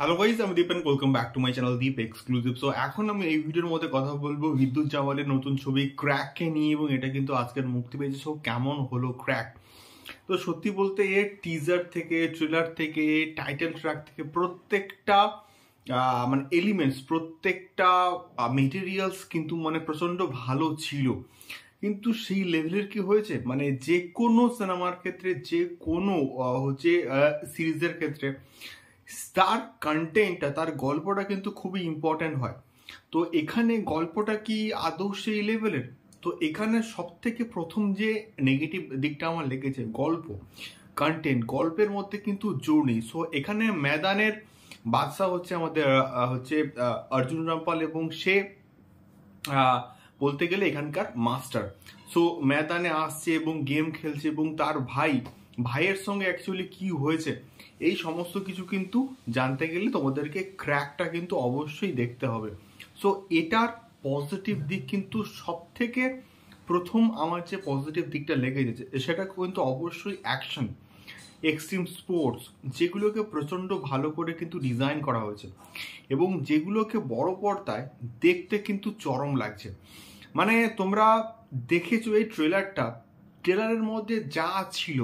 Hello guys, আমি Deep and welcome back to my channel Deep exclusive. So এখন আমি এই ভিডিওর মধ্যে কথা বলবো বিদ্যুৎ জাওয়ালের নতুন ছবি ক্র্যাককে নিয়ে, এবং এটা কিন্তু আজকের মুক্তি পেয়েছে। সো কেমন হলো ক্র্যাক? তো সত্যি বলতে এর টিজার থেকে, ট্রেলার থেকে, টাইটেল ট্র্যাক থেকে প্রত্যেকটা মানে এলিমেন্টস, প্রত্যেকটা মেটেরিয়ালস কিন্তু মানে প্রচন্ড ভালো ছিল। কিন্তু সেই লেভেলের কি হয়েছে, মানে যে কোনো সিনেমার ক্ষেত্রে, যে কোনো হচ্ছে সিরিজের ক্ষেত্রে তার কন্টেন্টটা, তার গল্পটা কিন্তু খুবই ইম্পর্ট্যান্ট হয়। তো এখানে গল্পটা কি আদৌ সেই লেভেলের? তো এখানে সব থেকে প্রথম যে নেগেটিভ দিকটা আমার লেগেছে, গল্প, কন্টেন্ট। গল্পের মধ্যে কিন্তু জোর নেই। সো এখানে ময়দানের বাদশা হচ্ছে আমাদের হচ্ছে অর্জুন রামপাল, এবং সে বলতে গেলে এখানকার মাস্টার। সো ময়দানে আসছে এবং গেম খেলছে, এবং তার ভাইয়ের সঙ্গে অ্যাকচুয়ালি কি হয়েছে এই সমস্ত কিছু কিন্তু জানতে গেলে তোমাদেরকে ক্র্যাকটা কিন্তু অবশ্যই দেখতে হবে। সো এটার পজিটিভ দিক কিন্তু সব থেকে প্রথম আমার যে পজিটিভ দিকটা লেগে গেছে সেটা কিন্তু অবশ্যই অ্যাকশন, এক্সট্রিম স্পোর্টস, যেগুলোকে প্রচণ্ড ভালো করে কিন্তু ডিজাইন করা হয়েছে, এবং যেগুলোকে বড় পর্দায় দেখতে কিন্তু চরম লাগছে। মানে তোমরা দেখেছো এই ট্রেলারের মধ্যে যা ছিল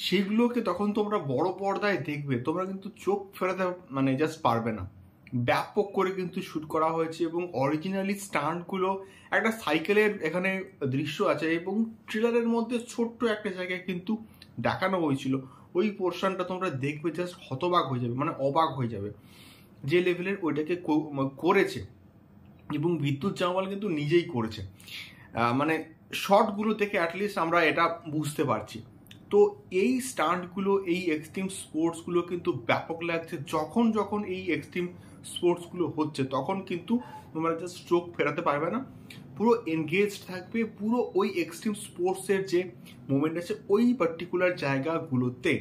সেগুলোকে তখন তোমরা বড় পর্দায় দেখবে, তোমরা কিন্তু চোখ ফেরাতে মানে জাস্ট পারবে না। ব্যাপক করে কিন্তু শ্যুট করা হয়েছে, এবং অরিজিনালি স্টান্টগুলো, একটা সাইকেলের এখানে দৃশ্য আছে, এবং ট্রেলারের মধ্যে ছোট্ট একটা জায়গায় কিন্তু দেখানো হয়েছিল। ওই পোর্শনটা তোমরা দেখবে, জাস্ট হতবাক হয়ে যাবে, মানে অবাক হয়ে যাবে যে লেভেলের ওইটাকে করেছে। এবং বিদ্যুৎ জামাল কিন্তু নিজেই করেছে, মানে শর্টগুলো থেকে অ্যাটলিস্ট আমরা এটা বুঝতে পারছি। তো এই স্টান্টগুলো, এই এক্সট্রিম স্পোর্টসগুলো কিন্তু ব্যাপক লাগছে। যখন যখন এই এক্সট্রিম স্পোর্টসগুলো হচ্ছে তখন কিন্তু তোমরা জাস্ট চোখ ফেরাতে পারবে না, পুরো এনগেজ থাকবে পুরো ওই এক্সট্রিম স্পোর্টসের যে মুভমেন্ট আছে ওই পার্টিকুলার জায়গাগুলোতে।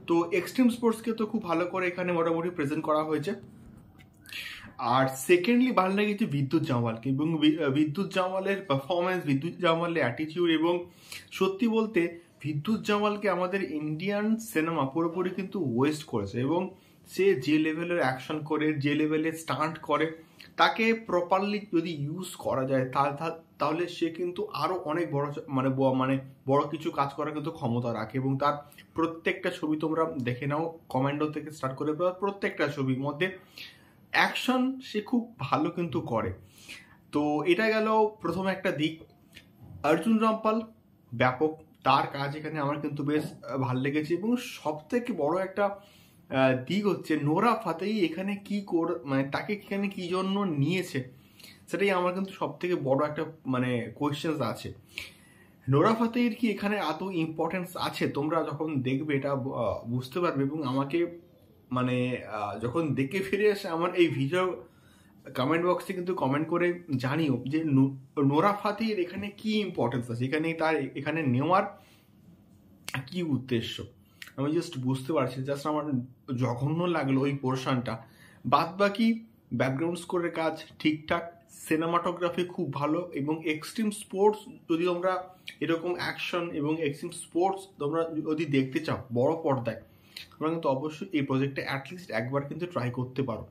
তো এক্সট্রিম স্পোর্টসকে তো খুব ভালো করে এখানে মোটামুটি প্রেজেন্ট করা হয়েছে। আর সেকেন্ডলি ভালো লেগেছে বিদ্যুৎ জামালকে, এবং বিদ্যুৎ জামালের পারফরমেন্স, বিদ্যুৎ জামালের অ্যাটিটিউড। এবং সত্যি বলতে বিদ্যুৎ জামালকে আমাদের ইন্ডিয়ান সিনেমা পুরোপুরি কিন্তু ওয়েস্ট করেছে। এবং সে যে লেভেলের অ্যাকশন করে, যে লেভেলের স্টান্ট করে, তাকে প্রপারলি যদি ইউজ করা যায় তাহলে সে কিন্তু আরো অনেক বড় মানে বড় কিছু কাজ করার কিন্তু ক্ষমতা রাখে। এবং তার প্রত্যেকটা ছবি তোমরা দেখে নাও, কমান্ডো থেকে স্টার্ট করে প্রত্যেকটা ছবির মধ্যে অ্যাকশন সে খুব ভালো কিন্তু করে। তো এটা গেল প্রথম একটা দিক। অর্জুন রামপাল ব্যাপক, তার কাজ এখানে আমার কিন্তু বেশ ভালো লেগেছে। এবং সব থেকে বড় একটা দিক হচ্ছে নোরা ফাতেহি এখানে মানে তাকে এখানে কি জন্য নিয়েছে, সেটাই আমার কিন্তু সব থেকে বড় একটা মানে কোয়েশ্চেন আছে। নোরা ফাতেহির কি এখানে এত ইম্পর্টেন্স আছে? তোমরা যখন দেখবে এটা বুঝতে পারবে। এবং আমাকে মানে যখন দেখে ফিরে আসে আমার এই ভিডিও কমেন্ট বক্সে কিন্তু কমেন্ট করে জানিও যে নোরা ফাতেহির এখানে কি ইম্পর্টেন্স আছে, তার এখানে নেওয়ার কি উদ্দেশ্য। আমি জাস্ট বুঝতে পারছি, জাস্ট আমার জঘন্য লাগলো ওই পোর্শনটা। বাদ বাকি ব্যাকগ্রাউন্ড স্কোরের কাজ ঠিকঠাক, সিনেমাটোগ্রাফি খুব ভালো, এবং এক্সট্রিম স্পোর্টস যদি তোমরা এরকম অ্যাকশন এবং এক্সট্রিম স্পোর্টস তোমরা যদি দেখতে চাও বড় পর্দায়, তোমরা কিন্তু অবশ্যই এই প্রজেক্টটা অ্যাটলিস্ট একবার কিন্তু ট্রাই করতে পারো।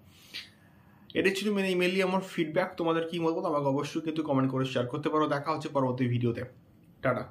এটা ছিল মেনলি আমার ফিডব্যাক। তোমাদের কি মতামত আমাকে অবশ্যই কিন্তু কমেন্ট করে শেয়ার করতে পারো। দেখা হচ্ছে পরবর্তী ভিডিওতে। টাটা।